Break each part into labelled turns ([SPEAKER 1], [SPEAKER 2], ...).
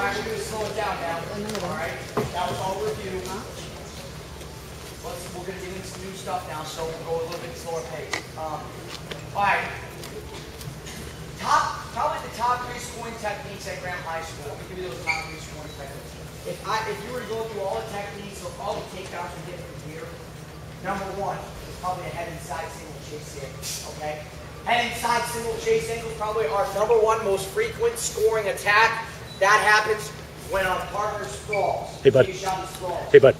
[SPEAKER 1] right, we're going to slow it down now. All right, that was all review. We're going to get into some new stuff now, so we'll go a little bit slower pace. All right. Probably the top 3 scoring techniques at Graham High School. Let me give you those top 3 scoring techniques. If you were to go through all the techniques or all the takedowns we get from here, number 1 is probably a head inside single chase angle. Okay? Head inside single chase angle is probably our number 1 most frequent scoring attack. That happens when our partner sprawls.
[SPEAKER 2] Hey, bud.
[SPEAKER 1] Sprawls.
[SPEAKER 2] Hey, bud.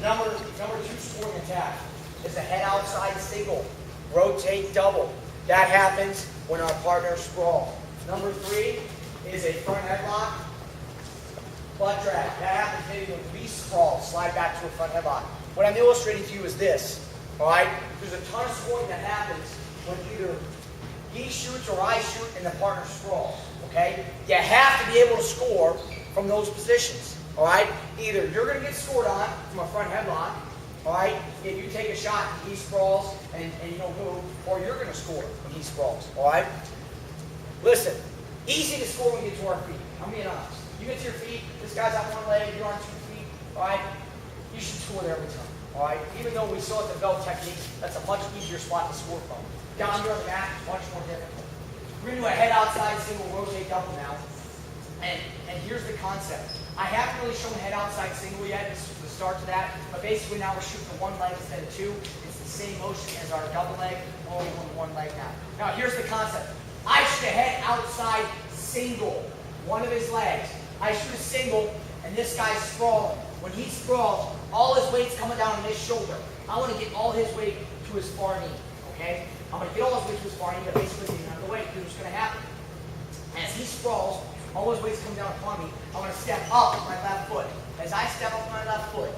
[SPEAKER 1] Number 2 scoring attack is a head outside single, rotate double. That happens when our partner sprawls. Number 3 is a front headlock, butt drag. That happens maybe when we sprawl, slide back to a front headlock. What I'm illustrating to you is this, all right? There's a ton of scoring that happens when either he shoots or I shoot and the partner sprawls, okay? You have to be able to score from those positions. All right? Either you're going to get scored on from a front headlock, all right, if you take a shot and he sprawls and you don't move, or you're going to score when he sprawls, all right? Listen, easy to score when you get to our feet. I'm being honest. You get to your feet, this guy's on one leg, you're on 2 feet, all right? You should score there every time, all right? Even though we saw it the belt technique, that's a much easier spot to score from. Down here on the mat, much more difficult. We're going to do a head outside single rotate double now, and here's the concept. I haven't really shown head outside single yet. This is the start to that. But basically now we're shooting from 1 leg instead of 2. It's the same motion as our double leg, only with 1 leg now. Now here's the concept. I shoot a head outside single, one of his legs. I shoot a single, and this guy's sprawling. When he sprawls, all his weight's coming down on his shoulder. I want to get all his weight to his far knee. Okay? I'm going to get all his weight to his far knee, but basically getting out of the way. Here's what's going to happen. As he sprawls, all his weight's coming down upon me. I'm going to step up with my left foot. As I step up with my left foot,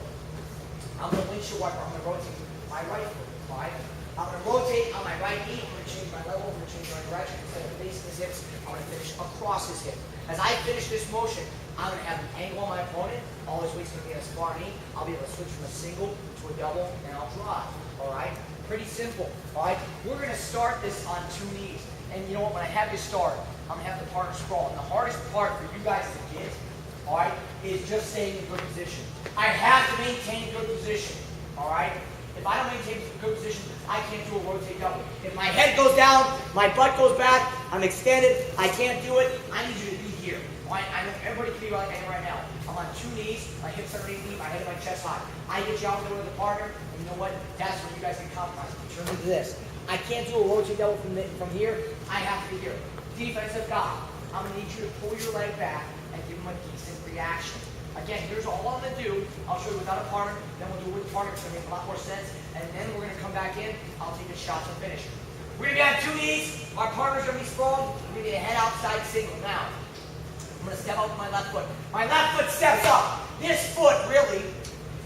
[SPEAKER 1] I'm going to windshield wiper. I'm going to rotate my right foot. Right? I'm going to rotate on my right knee. I'm going to change my level. I'm going to change my direction. Instead of facing his hips, I'm going to finish across his hip. As I finish this motion, I'm going to have an angle on my opponent. All his weight's going to be on his far knee. I'll be able to switch from a single to a double, and I'll drive. All right? Pretty simple. All right? We're going to start this on 2 knees. And you know what? When I have you start, I'm going to have the partner sprawl. And the hardest part for you guys to get, all right, is just staying in good position. I have to maintain good position, all right? If I don't maintain good position, I can't do a rotate double. If my head goes down, my butt goes back, I'm extended, I can't do it, I need you to be here. All right? I know everybody can be like I am right now. I'm on 2 knees, my hips underneath me, my head and my chest high. I get you out there with the partner, and you know what? That's where you guys can compromise. Turn into this. I can't do a rotate double from here. I have to be here. Defensive guy, I'm going to need you to pull your leg back and give him a decent reaction. Again, here's all I'm going to do. I'll show you without a partner, then we'll do it with a partner. It's going to make a lot more sense. And then we're going to come back in. I'll take the shots and finish. We're going to be on 2 knees. Our partner's going to be sprawled. We're going to be a head outside single. Now, I'm going to step up with my left foot. My left foot steps up. This foot really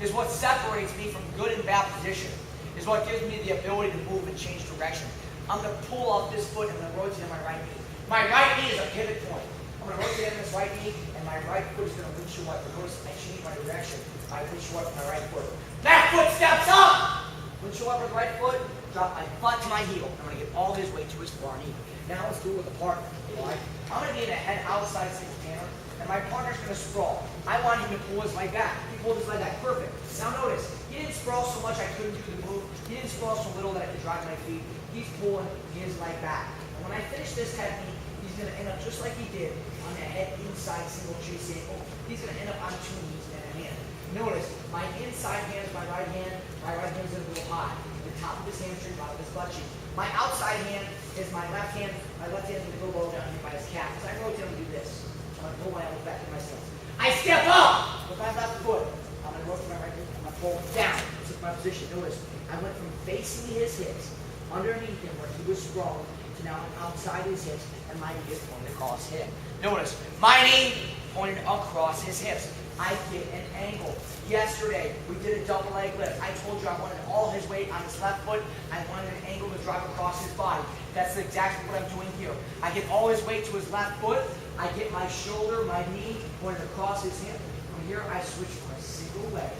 [SPEAKER 1] is what separates me from good and bad position. Is what gives me the ability to move and change direction. I'm going to pull off this foot and I'm going to rotate on my right knee. My right knee is a pivot point. I'm going to rotate on this right knee and my right foot is going to windshield wiper. Notice I change my direction. I windshield wiper my right foot. Left foot steps up! Windshield wiper the right foot, drop my butt to my heel. I'm going to get all his weight to his far knee. Now let's do it with a partner. Right? I'm going to be in a head outside single canter and my partner's going to sprawl. I want him to pull his leg back. He pulled his leg back. Perfect. Now notice, he didn't sprawl so much I couldn't do the move. He didn't sprawl so little that I could drive my feet. He's pulling his leg back. And when I finish this technique, he's going to end up just like he did on the head inside single chase angle. He's going to end up on 2 knees and a hand. Notice, my inside hand is my right hand. My right hand is going to go high. The top of his hamstring, bottom of his butt cheek. My outside hand is my left hand. My left hand is going to go low down here by his calf. As I rotate, I'm going to do this. I'm going to pull my elbow back to myself. I step up with my left foot. I'm going to rotate my right knee. I'm going to pull down. This is my position. Notice, I went from facing his hips, underneath him where he was sprawling, to now outside his hips, and my knee is pointed across him. Notice, my knee pointed across his hips. I get an angle. Yesterday, we did a double leg lift. I told you I wanted all his weight on his left foot. I wanted an angle to drive across his body. That's exactly what I'm doing here. I get all his weight to his left foot. I get my shoulder, my knee pointed across his hip. From here, I switch from a single leg,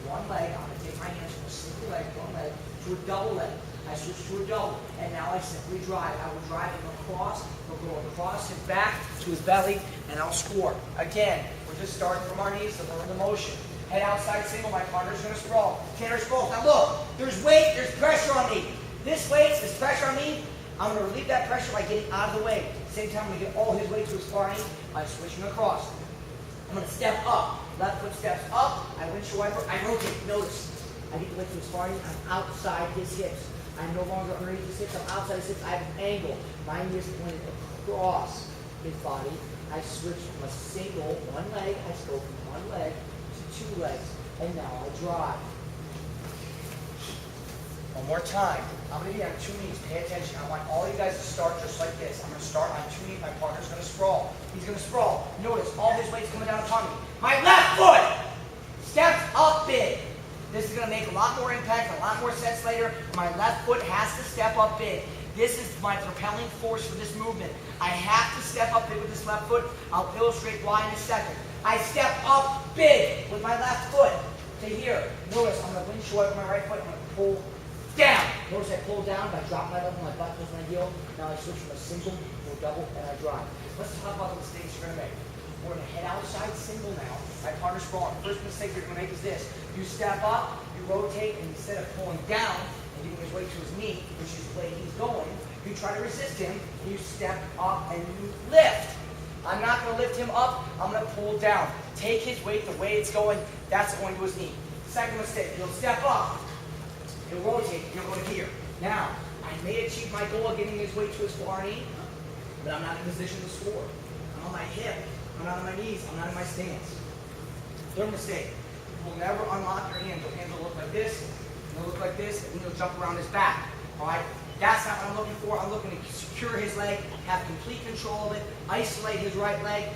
[SPEAKER 1] one leg. I'm going to take my hands from a single leg, one leg, to a double leg. I switch to a double, and now I simply drive. I will drive him across, he'll go across his back to his belly, and I'll score. Again, with just starting from our knees to learn the motion. Head outside single, my partner's going to sprawl. Tanner sprawls. Now look, there's weight, there's pressure on me. This weight, this pressure on me, I'm going to relieve that pressure by getting out of the way. Same time, I'm going to get all his weight to his far knee by switching across. I'm going to step up. Left foot steps up. I windshield wiper. I rotate. Notice. I get the weight to his far knee. I'm outside his hips. I'm no longer underneath his hips. I'm outside his hips. I have an angle. My knee is pointed across his body. I switch from a single, one leg. I go from one leg to two legs. And now I drive. One more time. I'm going to be on two knees. Pay attention. I want all you guys to start just like this. I'm going to start on two knees. My partner's going to sprawl. He's going to sprawl. Notice all his weight's coming down upon me. My left foot steps up big. This is going to make a lot more impact, a lot more sense later. My left foot has to step up big. This is my propelling force for this movement. I have to step up big with this left foot. I'll illustrate why in a second. I step up big with my left foot to here. Notice I'm going to windshield with my right foot. I'm going to pull down. Notice I pull down by dropping my level, my butt goes my heel. Now I switch from a single to a double and I drive. Let's talk about the mistakes you're going to make. We're going to head outside single now. My partner's sprawling. First mistake you're going to make is this. You step up, you rotate, and instead of pulling down and giving his weight to his knee, which is the way he's going, you try to resist him, you step up and you lift. I'm not going to lift him up, I'm going to pull down. Take his weight the way it's going, that's going to his knee. Second mistake, he'll step up, he'll rotate, he'll go to here. Now, I may achieve my goal of getting his weight to his far knee, but I'm not in a position to score. I'm on my hip, I'm not on my knees, I'm not in my stance. Third mistake, you will never unlock your hands. Your hands will look like this, and they'll look like this, and then you'll jump around his back. Alright? That's not what I'm looking for. I'm looking to secure his leg, have complete control of it, isolate his right leg,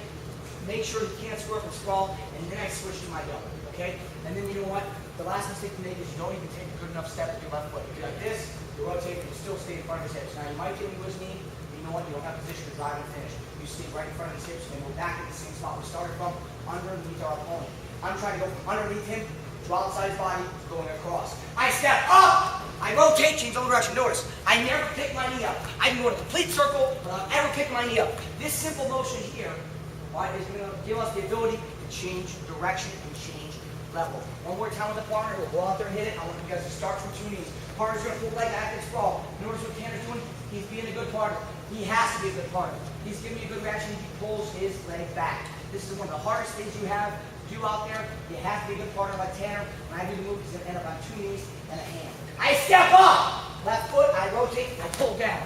[SPEAKER 1] make sure he can't swerve and sprawl, and then I switch to my double. Okay? And then you know what? The last mistake you make is you don't even take a good enough step with your left foot. You do like this, you rotate, and you still stay in front of his hips. Now you might get into his knee, but you know what? You don't have position to drive and finish. You stay right in front of his hips, and we're back at the same spot we started from, underneath our opponent. I'm trying to go from underneath him to outside his body, going across. I step up! I rotate, change the direction. Notice, I never pick my knee up. I can go in a complete circle without ever picking my knee up. This simple motion here is going to give us the ability to change direction and change level. One more time with the partner, we'll go out there and hit it. I want you guys to start from two knees. Partner's going to pull leg back and sprawl. Notice what Tanner's doing? He's being a good partner. He has to be a good partner. He's giving you a good reaction. He pulls his leg back. This is one of the hardest things you have to do out there. You have to be a good partner like Tanner. When I do the move, he's going to end up on two knees and a hand. I step up! Left foot, I rotate, I pull down.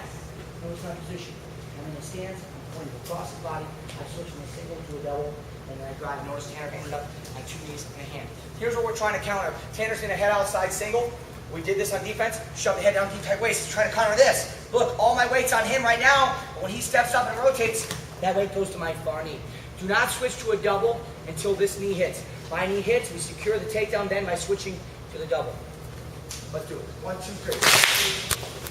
[SPEAKER 1] Notice my position. I'm in the stance, I'm pointing across the body. I switch from a single to a double, and then I drive. Notice Tanner ended up on two knees and a hand. Here's what we're trying to counter. Tanner's going to head outside single. We did this on defense. Shove the head down deep tight waist. He's trying to counter this. Look, all my weight's on him right now. But when he steps up and rotates, that weight goes to my far knee. Do not switch to a double until this knee hits. My knee hits, we secure the takedown then by switching to the double. Let's do it. 1, 2, 3.